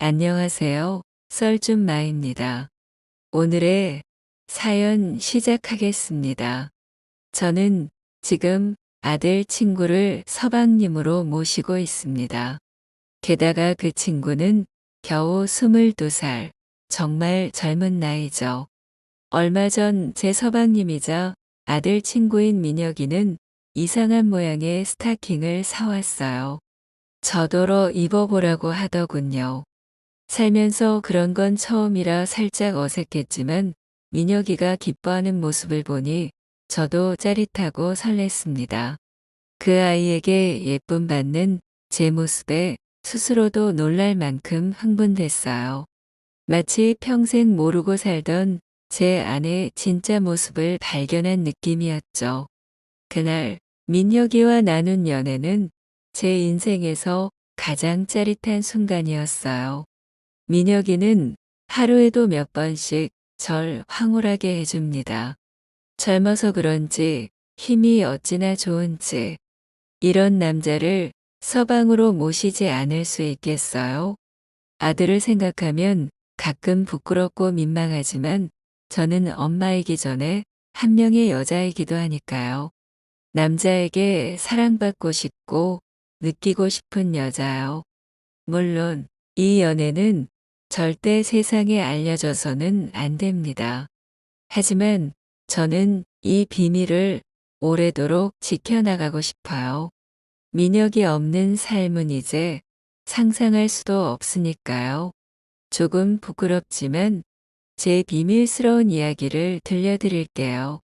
안녕하세요. 썰준마입니다. 오늘의 사연 시작하겠습니다. 저는 지금 아들 친구를 서방님으로 모시고 있습니다. 게다가 그 친구는 겨우 22살, 정말 젊은 나이죠. 얼마 전 제 서방님이자 아들 친구인 민혁이는 이상한 모양의 스타킹을 사왔어요. 저더러 입어보라고 하더군요. 살면서 그런 건 처음이라 살짝 어색했지만 민혁이가 기뻐하는 모습을 보니 저도 짜릿하고 설렜습니다. 그 아이에게 예쁨 받는 제 모습에 스스로도 놀랄 만큼 흥분됐어요. 마치 평생 모르고 살던 제 아내의 진짜 모습을 발견한 느낌이었죠. 그날 민혁이와 나눈 연애는 제 인생에서 가장 짜릿한 순간이었어요. 민혁이는 하루에도 몇 번씩 절 황홀하게 해줍니다. 젊어서 그런지 힘이 어찌나 좋은지 이런 남자를 서방으로 모시지 않을 수 있겠어요? 아들을 생각하면 가끔 부끄럽고 민망하지만 저는 엄마이기 전에 한 명의 여자이기도 하니까요. 남자에게 사랑받고 싶고 느끼고 싶은 여자요. 물론 이 연애는 절대 세상에 알려져서는 안 됩니다. 하지만 저는 이 비밀을 오래도록 지켜나가고 싶어요. 민혁이 없는 삶은 이제 상상할 수도 없으니까요. 조금 부끄럽지만 제 비밀스러운 이야기를 들려드릴게요.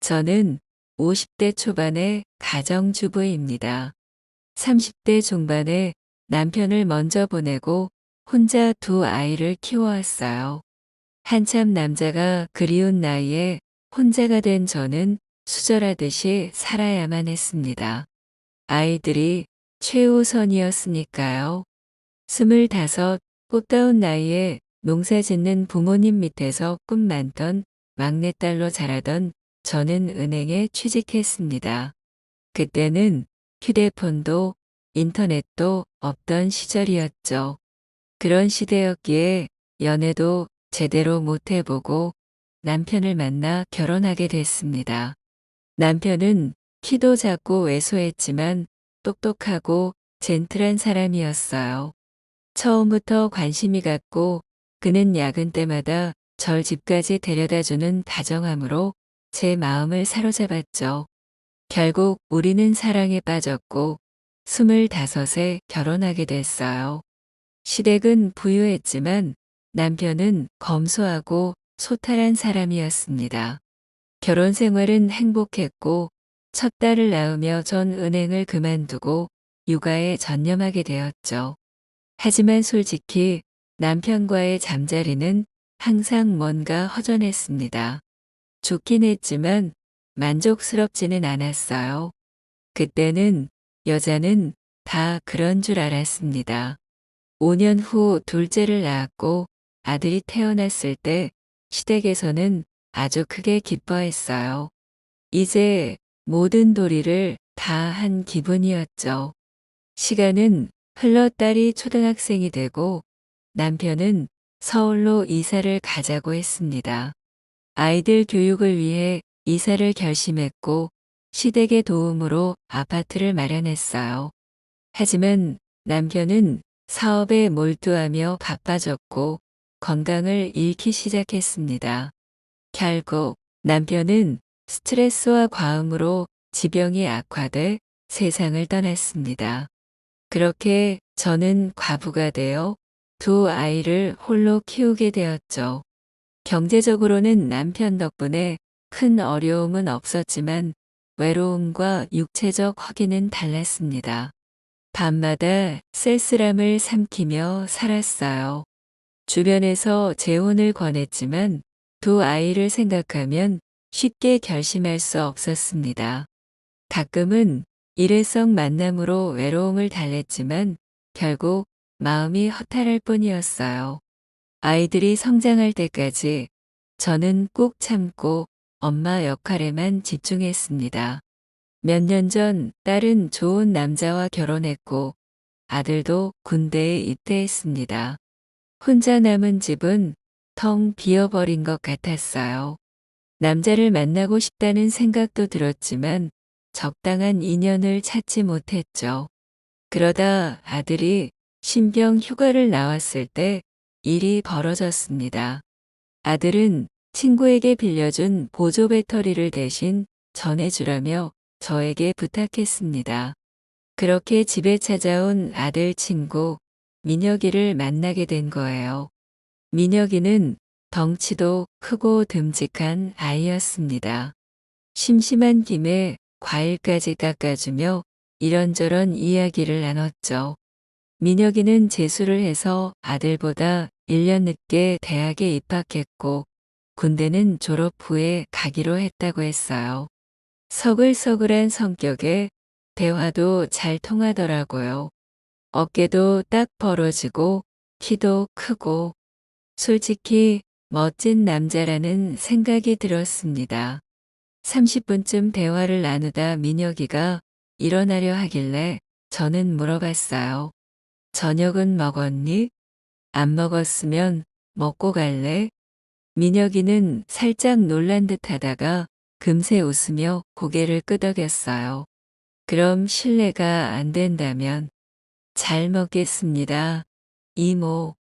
저는 50대 초반의 가정주부입니다. 30대 중반에 남편을 먼저 보내고 혼자 두 아이를 키워왔어요. 한참 남자가 그리운 나이에 혼자가 된 저는 수절하듯이 살아야만 했습니다. 아이들이 최우선이었으니까요. 25, 꽃다운 나이에 농사 짓는 부모님 밑에서 꿈 많던 막내딸로 자라던 저는 은행에 취직했습니다. 그때는 휴대폰도 인터넷도 없던 시절이었죠. 그런 시대였기에 연애도 제대로 못 해보고 남편을 만나 결혼하게 됐습니다. 남편은 키도 작고 왜소했지만 똑똑하고 젠틀한 사람이었어요. 처음부터 관심이 갔고 그는 야근 때마다 절 집까지 데려다주는 다정함으로 제 마음을 사로잡았죠. 결국 우리는 사랑에 빠졌고 25에 결혼하게 됐어요. 시댁은 부유했지만 남편은 검소하고 소탈한 사람이었습니다. 결혼 생활은 행복했고 첫 딸을 낳으며 전 은행을 그만두고 육아에 전념하게 되었죠. 하지만 솔직히 남편과의 잠자리는 항상 뭔가 허전했습니다. 좋긴 했지만 만족스럽지는 않았어요. 그때는 여자는 다 그런 줄 알았습니다. 5년 후 둘째를 낳았고 아들이 태어났을 때 시댁에서는 아주 크게 기뻐했어요. 이제 모든 도리를 다 한 기분이었죠. 시간은 흘러 딸이 초등학생이 되고 남편은 서울로 이사를 가자고 했습니다. 아이들 교육을 위해 이사를 결심했고 시댁의 도움으로 아파트를 마련했어요. 하지만 남편은 사업에 몰두하며 바빠졌고 건강을 잃기 시작했습니다. 결국 남편은 스트레스와 과음으로 지병이 악화돼 세상을 떠났습니다. 그렇게 저는 과부가 되어 두 아이를 홀로 키우게 되었죠. 경제적으로는 남편 덕분에 큰 어려움은 없었지만 외로움과 육체적 허기는 달랐습니다. 밤마다 쓸쓸함을 삼키며 살았어요. 주변에서 재혼을 권했지만 두 아이를 생각하면 쉽게 결심할 수 없었습니다. 가끔은 일회성 만남으로 외로움을 달랬지만 결국 마음이 허탈할 뿐이었어요. 아이들이 성장할 때까지 저는 꾹 참고 엄마 역할에만 집중했습니다. 몇 년 전 딸은 좋은 남자와 결혼했고 아들도 군대에 입대했습니다. 혼자 남은 집은 텅 비어버린 것 같았어요. 남자를 만나고 싶다는 생각도 들었지만 적당한 인연을 찾지 못했죠. 그러다 아들이 신병 휴가를 나왔을 때 일이 벌어졌습니다. 아들은 친구에게 빌려준 보조 배터리를 대신 전해주라며 저에게 부탁했습니다. 그렇게 집에 찾아온 아들 친구 민혁이를 만나게 된 거예요. 민혁이는 덩치도 크고 듬직한 아이였습니다. 심심한 김에 과일까지 깎아주며 이런저런 이야기를 나눴죠. 민혁이는 재수를 해서 아들보다 1년 늦게 대학에 입학했고 군대는 졸업 후에 가기로 했다고 했어요. 서글서글한 성격에 대화도 잘 통하더라고요. 어깨도 딱 벌어지고 키도 크고 솔직히 멋진 남자라는 생각이 들었습니다. 30분쯤 대화를 나누다 민혁이가 일어나려 하길래 저는 물어봤어요. 저녁은 먹었니? 안 먹었으면 먹고 갈래? 민혁이는 살짝 놀란 듯 하다가 금세 웃으며 고개를 끄덕였어요. 그럼 실례가 안 된다면 잘 먹겠습니다. 이모.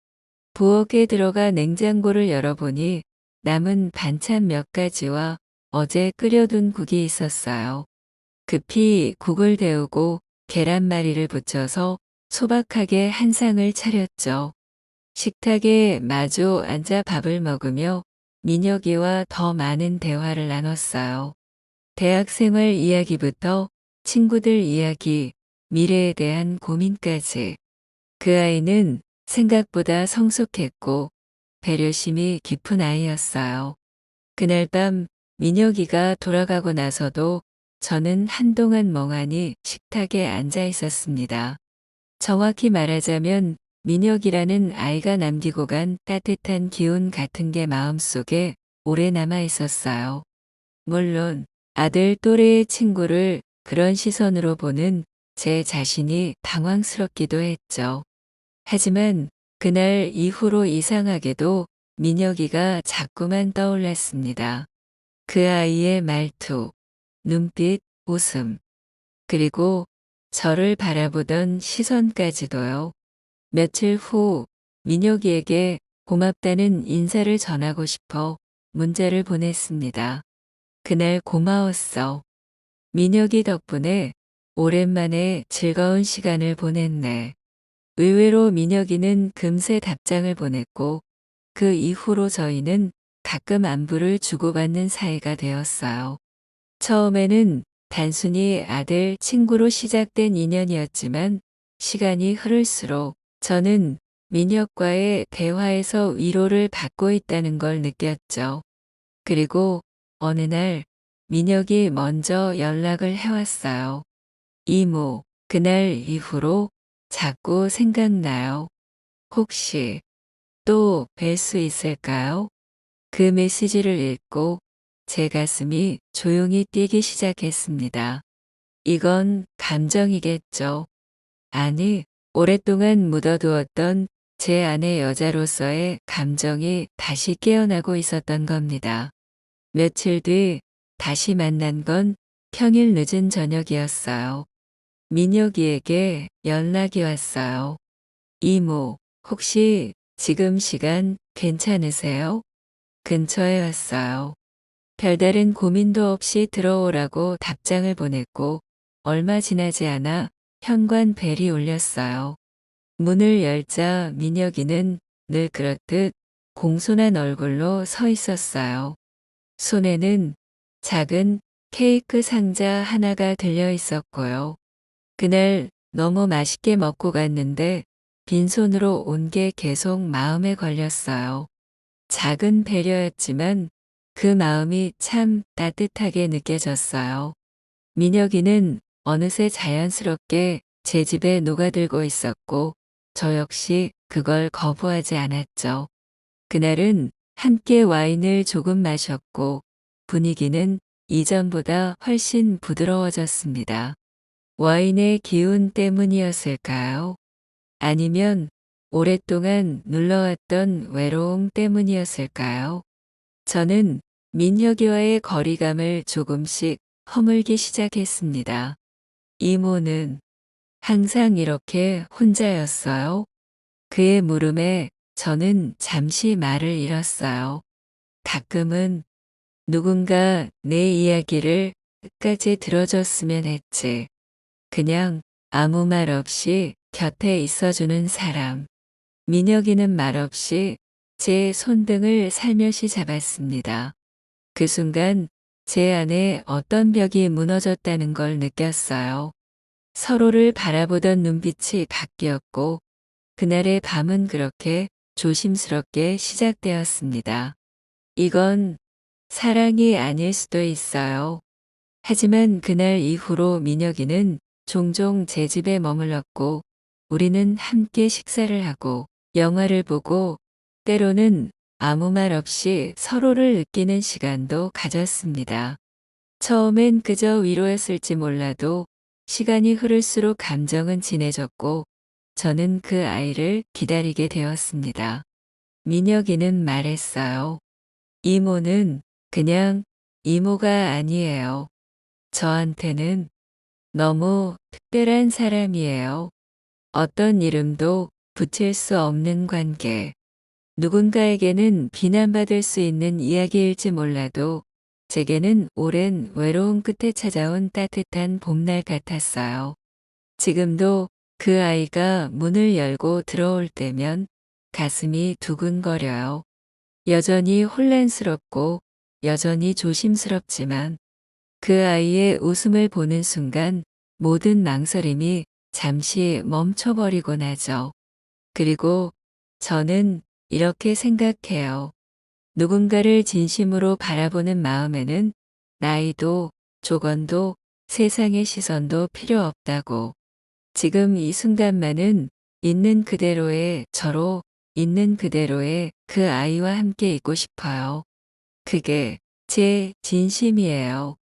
부엌에 들어가 냉장고를 열어보니 남은 반찬 몇 가지와 어제 끓여둔 국이 있었어요. 급히 국을 데우고 계란말이를 부쳐서 소박하게 한 상을 차렸죠. 식탁에 마주 앉아 밥을 먹으며 민혁이와 더 많은 대화를 나눴어요. 대학생활 이야기부터 친구들 이야기, 미래에 대한 고민까지. 그 아이는 생각보다 성숙했고 배려심이 깊은 아이였어요. 그날 밤 민혁이가 돌아가고 나서도 저는 한동안 멍하니 식탁에 앉아 있었습니다. 정확히 말하자면 민혁이라는 아이가 남기고 간 따뜻한 기운 같은 게 마음속에 오래 남아 있었어요. 물론 아들 또래의 친구를 그런 시선으로 보는 제 자신이 당황스럽기도 했죠. 하지만 그날 이후로 이상하게도 민혁이가 자꾸만 떠올랐습니다. 그 아이의 말투, 눈빛, 웃음, 그리고 저를 바라보던 시선까지도요. 며칠 후 민혁이에게 고맙다는 인사를 전하고 싶어 문자를 보냈습니다. 그날 고마웠어. 민혁이 덕분에 오랜만에 즐거운 시간을 보냈네. 의외로 민혁이는 금세 답장을 보냈고 그 이후로 저희는 가끔 안부를 주고받는 사이가 되었어요. 처음에는 단순히 아들 친구로 시작된 인연이었지만 시간이 흐를수록 저는 민혁과의 대화에서 위로를 받고 있다는 걸 느꼈죠. 그리고 어느 날 민혁이 먼저 연락을 해왔어요. 이모, 그날 이후로 자꾸 생각나요. 혹시 또 뵐 수 있을까요? 그 메시지를 읽고 제 가슴이 조용히 뛰기 시작했습니다. 이건 감정이겠죠. 아니, 오랫동안 묻어두었던 제 안의 여자로서의 감정이 다시 깨어나고 있었던 겁니다. 며칠 뒤 다시 만난 건 평일 늦은 저녁이었어요. 민혁이에게 연락이 왔어요. 이모, 혹시 지금 시간 괜찮으세요? 근처에 왔어요. 별다른 고민도 없이 들어오라고 답장을 보냈고 얼마 지나지 않아 현관 벨이 울렸어요. 문을 열자 민혁이는 늘 그렇듯 공손한 얼굴로 서 있었어요. 손에는 작은 케이크 상자 하나가 들려 있었고요. 그날 너무 맛있게 먹고 갔는데 빈손으로 온 게 계속 마음에 걸렸어요. 작은 배려였지만 그 마음이 참 따뜻하게 느껴졌어요. 민혁이는 어느새 자연스럽게 제 집에 녹아들고 있었고 저 역시 그걸 거부하지 않았죠. 그날은 함께 와인을 조금 마셨고 분위기는 이전보다 훨씬 부드러워졌습니다. 와인의 기운 때문이었을까요? 아니면 오랫동안 눌러왔던 외로움 때문이었을까요? 저는 민혁이와의 거리감을 조금씩 허물기 시작했습니다. 이모는 항상 이렇게 혼자였어요. 그의 물음에 저는 잠시 말을 잃었어요. 가끔은 누군가 내 이야기를 끝까지 들어줬으면 했지. 그냥 아무 말 없이 곁에 있어주는 사람. 민혁이는 말없이 제 손등을 살며시 잡았습니다. 그 순간 제 안에 어떤 벽이 무너졌다는 걸 느꼈어요. 서로를 바라보던 눈빛이 바뀌었고 그날의 밤은 그렇게 조심스럽게 시작되었습니다. 이건 사랑이 아닐 수도 있어요. 하지만 그날 이후로 민혁이는 종종 제 집에 머물렀고 우리는 함께 식사를 하고 영화를 보고 때로는 아무 말 없이 서로를 느끼는 시간도 가졌습니다. 처음엔 그저 위로였을지 몰라도 시간이 흐를수록 감정은 진해졌고 저는 그 아이를 기다리게 되었습니다. 민혁이는 말했어요. 이모는 그냥 이모가 아니에요. 저한테는 너무 특별한 사람이에요. 어떤 이름도 붙일 수 없는 관계. 누군가에게는 비난받을 수 있는 이야기일지 몰라도 제게는 오랜 외로움 끝에 찾아온 따뜻한 봄날 같았어요. 지금도 그 아이가 문을 열고 들어올 때면 가슴이 두근거려요. 여전히 혼란스럽고 여전히 조심스럽지만 그 아이의 웃음을 보는 순간 모든 망설임이 잠시 멈춰버리곤 하죠. 그리고 저는 이렇게 생각해요. 누군가를 진심으로 바라보는 마음에는 나이도 조건도 세상의 시선도 필요 없다고. 지금 이 순간만은 있는 그대로의 저로 있는 그대로의 그 아이와 함께 있고 싶어요. 그게 제 진심이에요.